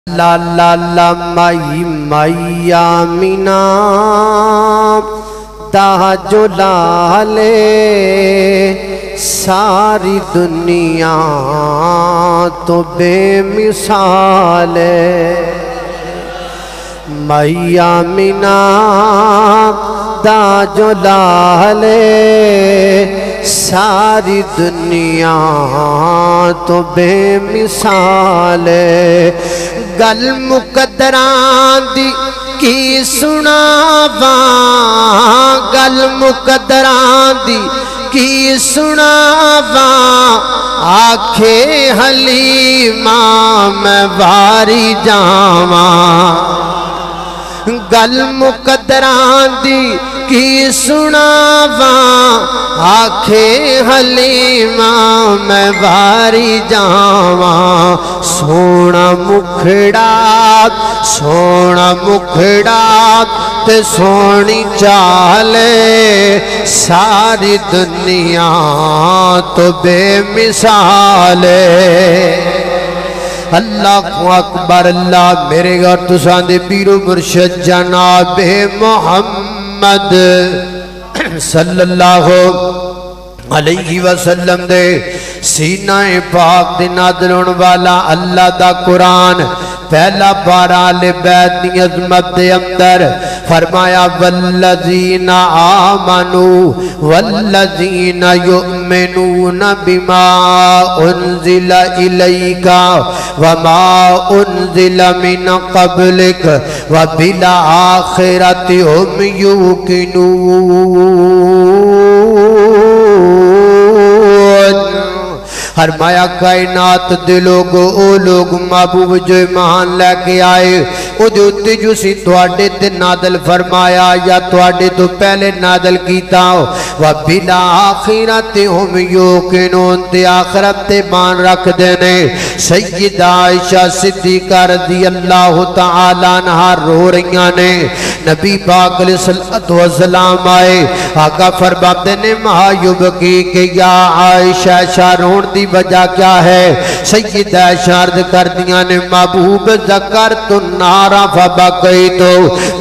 لا لا لا مائی مائی آمینہ تاج و لالے ساری دنیا تو بے مثال ہے۔ مائی آمینہ تاج و لالے ساری دنیا تو بے مثال ہے۔ گل مقدران دی کی سناواں، گل مقدران دی کی سناواں، آکھے حلیمہ میں واری جاواں۔ گل مقدران دی کی سناواں، آکھے حلیمہ میں واری جاواں۔ سونا مکھڑا تے سونی چالے ساری دنیا تو بے مثال ہے۔ اللہ اکبر، اللہ میرے گھر تسان دے پیر و مرشد جناب محمد صلی اللہ علیہ وسلم دے سینہ پاک دے نازل ہونے والا اللہ دا قرآن پہلا پارہ آل بیت دی عظمت دے اندر فرمایا والذین آمنوا والذین یؤمنون بما انزل الیک وما انزل من قبلک وبالآخرۃ هم یوقنون۔ فرمایا کائنات دے لوگ او لوگ محبوب جو ایمان لے کے آئے او جو جو سی تواڈے تے نازل فرمایا یا تواڈے تو پہلے نازل کیتا ہو وبالآخرۃ ہم یوقنون، تے آخرت تے مان رکھ دینے۔ سیدہ عائشہ صدیقہ رضی اللہ تعالیٰ عنہا رو رہیاں نے، نبی پاک علیہ الصلوۃ والسلام آئے، آقا فرماتے نے محایب کی کہ یا عائشہ شارون دی وجہ کیا ہے؟ سیدہ عائشہ کر دیا نے محبوب ذکرت النار فبکیت،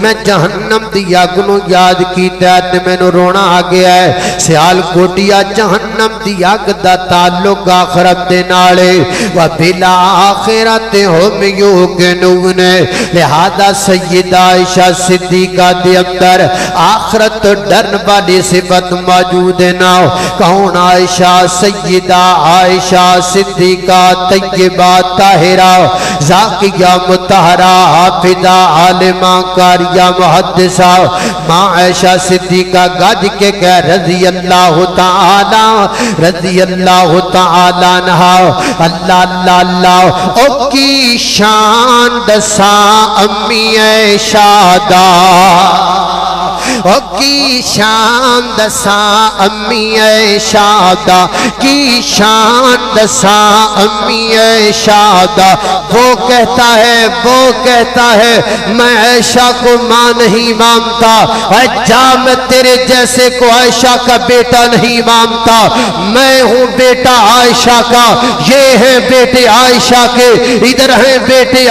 میں جہنم دی آگ نو یاد کیتا ہے میں نو رونا آ گیا ہے۔ سیال کوٹیا جہنم دی آگ دا تعلق آخرت دے نالے وبالآخرۃ ہم یوقنون، لہذا سیدہ عائشہ صدیقہ دے اندر آخرت ڈرن والی صفت موجود نہ کون؟ عائشہ سیدہ عائشہ صدیقہ طیبہ طاہرہ زاکیہ مطہرہ حافظہ عالمہ قاریہ محدثہ ماں عائشہ صدیقہ گج کے کہہ رضی اللہ تعالی عنہ۔ اللہ اللہ اللہ او کی شان دساں امی عائشہ دا، او کی شان دساں امی عائشہ دا، کی شان دساں امی عائشہ دا۔ وہ کہتا ہے میں عائشہ کو ماں نہیں مانتا، جا میں تیرے جیسے کو عائشہ کا بیٹا نہیں مانتا، میں ہوں بیٹا عائشہ کا، یہ ہیں بیٹے عائشہ کے، ادھر ہیں بیٹے